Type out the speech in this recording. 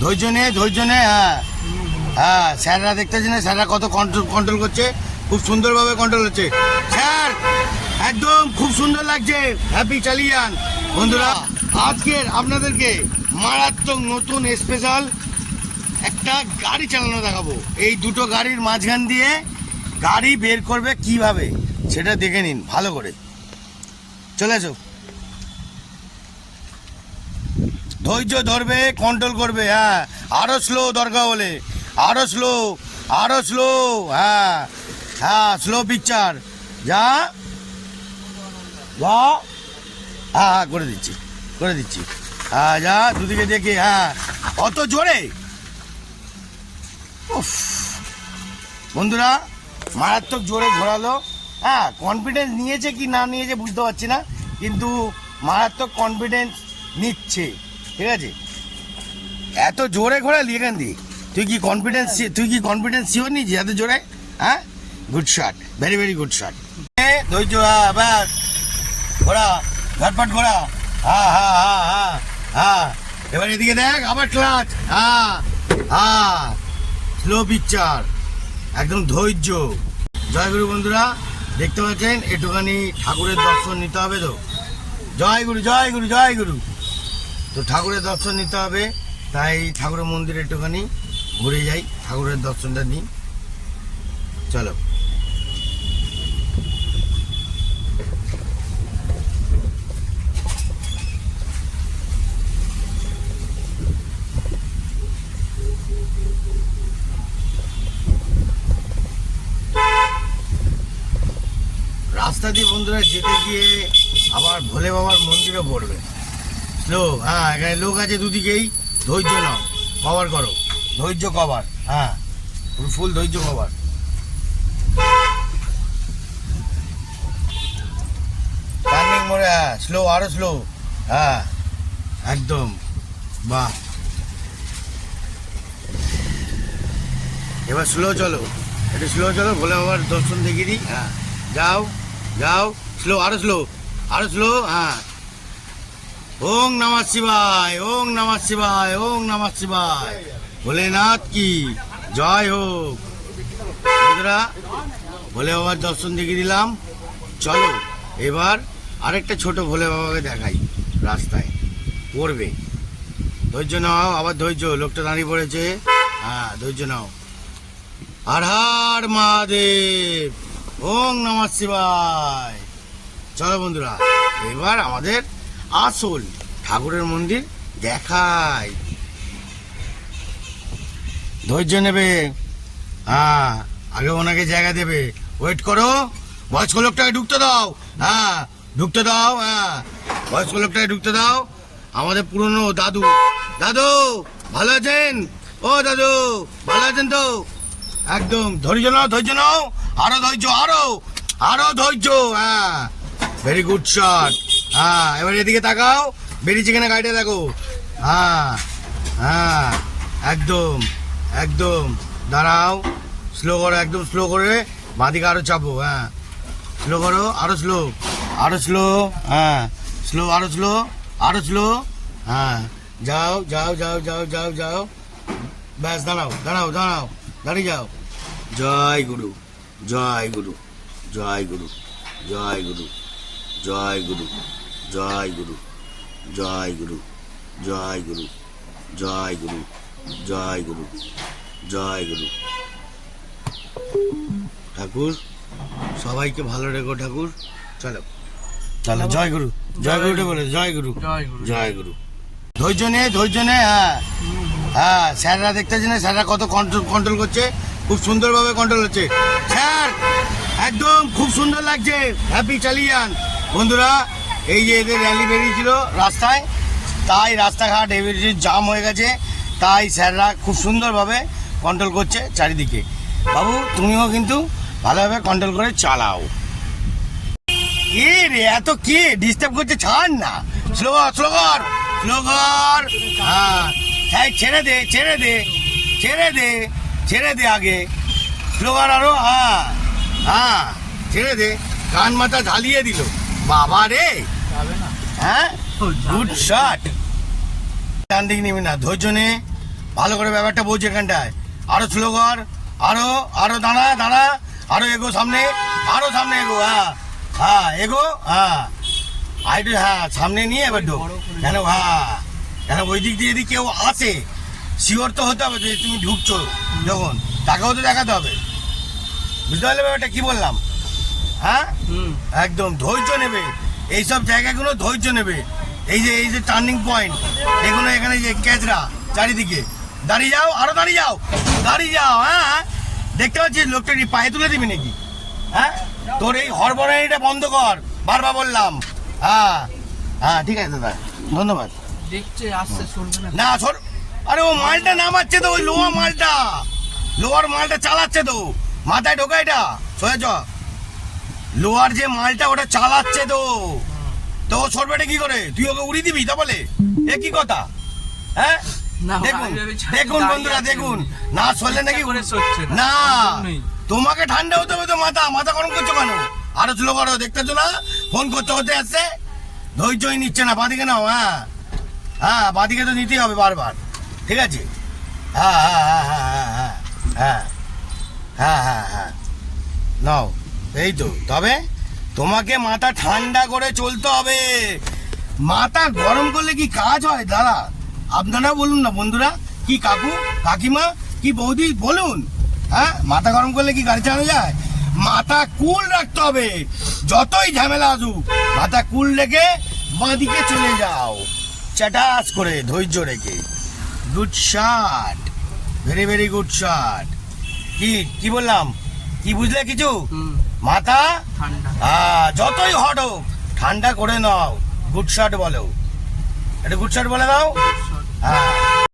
ধৈর্য নে। হ্যাঁ হ্যাঁ, স্যাররা দেখতেছি না, স্যাররা কত কন্ট্রোল করছে, খুব সুন্দরভাবে কন্ট্রোল হচ্ছে স্যার, একদম খুব সুন্দর লাগছে। হ্যাপি চালিয়ে যান বন্ধুরা। আজকের আপনাদেরকে মারাত্মক নতুন স্পেশাল একটা গাড়ি চালানো দেখাবো। এই দুটো গাড়ির মাঝখান দিয়ে গাড়ি বের করবে কিভাবে সেটা দেখে নিন ভালো করে। চলে আসো। ধৈর্য ধরবে, কন্ট্রোল করবে। হ্যাঁ, আরো স্লো দরকার হলে, আরো স্লো। হ্যাঁ হ্যাঁ, স্লো পিকচার। যা যা, হ্যাঁ করে দিচ্ছি। হ্যাঁ যা, দুদিকে দেখে। হ্যাঁ, অত জোরে। উফ বন্ধুরা, মারাত্মক জোরে ঘোরালো। হ্যাঁ, কনফিডেন্স নিয়েছে কি না নিয়েছে বুঝতে পারছি না, কিন্তু মারাত্মক কনফিডেন্স নিচ্ছে। ঠিক আছে, এত জোরে ঘোরালি এখান দিয়ে। তুই কি কনফিডেন্স শিওর নিয়েছি এত জোরে? হ্যাঁ, good shot, very good shot. ধৈর্য, হ্যাঁ ব্যাস, ঘোরা ঝটপট ঘোরা। হ্যাঁ হ্যাঁ হ্যাঁ হ্যাঁ হ্যাঁ, এবার এদিকে দেখ, আবার ক্লাচ। হ্যাঁ হ্যাঁ, স্লো পিকচার, একদম ধৈর্য। জয়গুরু বন্ধুরা, দেখতে পাচ্ছেন একটুখানি ঠাকুরের দর্শন নিতে হবে তো। জয়গুরু। তো ঠাকুরের দর্শন নিতে হবে, তাই ঠাকুরের মন্দিরে একটুখানি ঘুরে যাই, ঠাকুরের দর্শনটা নিই। চলো। রাস্তা দিয়ে বন্ধুরা যেতে গিয়ে আবার ভোলে বাবার মন্দিরও পড়বে। স্লো, হ্যাঁ এখানে লোক আছে দুদিকেই। ধৈর্য নাও, কভার করো, ধৈর্য কভার। হ্যাঁ, ফুল ধৈর্য কভার। টার্নিং মোড়ে, হ্যাঁ স্লো, আরো স্লো। হ্যাঁ একদম, বাহ। এবার স্লো চলো, একটু স্লো চলো, ভোলে বাবার দর্শন দেখিয়ে দিই। হ্যাঁ যাও, স্লো, আরো স্লো। হ্যাঁ, ওং নমঃ শিবায়, ভোলেনাথ কি জয় হোক। বন্ধুরা, ভোলে বাবার দর্শন দেখিয়ে দিলাম। চলো এবার আরেকটা ছোট ভোলে বাবাকে দেখাই, রাস্তায় পড়বে। ধৈর্য নাও, আবার ধৈর্য, লোকটা দাঁড়িয়ে পড়েছে। হ্যাঁ, ধৈর্য নাও। হর হর মহাদেব, ওং নমঃ শিবায়। চলো বন্ধুরা, এবার আমাদের আসল ঠাকুরের মন্দির দেখাই। ধৈর্য নেবে। হ্যাঁ, আগে ওনাকে জায়গা দেবে, ওয়েট করো। বয়স্ক লোকটাকে ঢুকতে দাও। হ্যাঁ ঢুকতে দাও। হ্যাঁ, বয়স্ক লোকটাকে ঢুকতে দাও। আমাদের পুরনো দাদু ভালো আছেন? ও দাদু ভালো আছেন তো? একদম ধৈর্য নাও, আরো ধৈর্য। হ্যাঁ, ভেরি গুড শট। হ্যাঁ, এবার এদিকে তাকাও, বেরিয়েছে কিনা গাড়িটা দেখো। হ্যাঁ হ্যাঁ, একদম দাঁড়াও, স্লো করো, একদম স্লো করে বাঁদিকে আরো চাপো। হ্যাঁ, স্লো করো, আরো স্লো। হ্যাঁ, আরো স্লো। হ্যাঁ, যাও। ব্যাস, দাঁড়াও, দাঁড়িয়ে যাও। জয় গুরু। ঠাকুর সবাইকে ভালো রেখো ঠাকুর। চলো জয় গুরু বলে, জয় গুরু। ধৈর্য নে। হ্যাঁ, স্যাররা দেখতেছি না, স্যাররা কত কন্ট্রোল করছে, খুব সুন্দরভাবে কন্ট্রোল হচ্ছে স্যার, একদম খুব সুন্দর লাগছে। হ্যাপি চালিয়ে যান বন্ধুরা। এই যে এদের র্যালি বেরিয়েছিল রাস্তায়, তাই রাস্তাঘাট এবারে জাম হয়ে গেছে, তাই স্যাররা খুব সুন্দরভাবে কন্ট্রোল করছে চারিদিকে। বাবু তুমিও কিন্তু ভালোভাবে কন্ট্রোল করে চালাও। রে এত কে ডিস্টার্ব করছে, ছাড় না, স্লো কর। হ্যাঁ, ছেড়ে দে আগে, স্লো কর আরো। হ্যাঁ ছেড়ে দে, কান মাথা ঝালিয়ে দিল বাবা রে। হ্যাঁ, গুড শট। ডান দিক নিবি না, ধৈর্য নে। ভালো করে ব্যাপারটা বোঝ এখানটায়। আরো স্লো কর, আরো আরো দাঁড়া দাঁড়া, আরো এগো সামনে, আরো সামনে এগো। হ্যাঁ হ্যাঁ এগো, হ্যাঁ আইটু, হ্যাঁ সামনে নিয়ে এবার ঢোক। কেন হ্যাঁ, কেন ওই দিক দিয়ে যদি কেউ আসে শিওর তো হতে হবে যে তুমি ঢুকছো যখন, তাকেও তো দেখাতে হবে। বুঝতে পারলে ব্যাপারটা কি বললাম? হ্যাঁ একদম ধৈর্য নেবে, এইসব জায়গাগুলো ধৈর্য নেবে। এই যে টার্নিং পয়েন্ট এগুলো, এখানে যে ক্যাচরা চারিদিকে, দাঁড়িয়ে যাও, আরো দাঁড়িয়ে যাও, দাঁড়িয়ে যাও। হ্যাঁ দেখতে পাচ্ছিস লোকটা কি পায়ে তুলে দিবি নাকি? হ্যাঁ তোর এই হড়বড়ানিটা বন্ধ কর, বারবার বললাম। হ্যাঁ হ্যাঁ ঠিক আছে দাদা, ধন্যবাদ। দেখছে আসছে, শুনবে না। না সর, আরে ও মালটা নামাচ্ছে তো, ওই লোহার মালটা, লোহার মালটা চালাচ্ছে তো, মাথায় ঢোকা এটা, সোজা চ। লোহার যে মালটা ওটা চালাচ্ছে তো, তো ও সরবেটা কি করে? তুই ওকে উড়িয়ে দিবি তা বলে? এ কি কথা? হ্যাঁ না, দেখুন আমি ভেবেছি দেখুন দাঁড়িয়ে বন্ধুরা আছে দেখুন, উনি। না সরলে নাকি ইচ্ছা করে সরছে না। না, ওই জন্যই। তোমাকে ঠান্ডা হতে হবে তো, মাথা মাথা গরম করছো কেন? আরো স্লো করো, দেখতেছো না ফোন করতে হতে আসছে, ধৈর্যই নিচ্ছে না। বাঁদিকে নাও, হ্যাঁ হ্যাঁ বাঁদিকে তো নিতেই হবে বারবার, ঠিক আছে? হ্যাঁ হ্যাঁ হ্যাঁ হ্যাঁ হ্যাঁ হ্যাঁ হ্যাঁ হ্যাঁ হ্যাঁ নাও, এই তো। তবে তোমাকে মাথা ঠান্ডা করে চলতে হবে। মাথা গরম করলে কি কাজ হয় দাদা? আপনারা বলুন না বন্ধুরা, কি কাকু কাকিমা কি বৌদি বলুন, হ্যাঁ মাথা গরম করলে কি গাড়ি চালানো যায়? মাথা কুল রাখতে হবে, যতই ঝামেলা আসুক মাথা কুল রেখে বাঁদিকে চলে যাও, চাটাস করে ধৈর্য রেখে। Good shot, very very good shot. কি বললাম, কি বুঝলে কিছু? মাথা ঠান্ডা। যতই হট হোক ঠান্ডা করে নাও, গুড শট বলো, এটা গুড শট বলে দাও। হ্যাঁ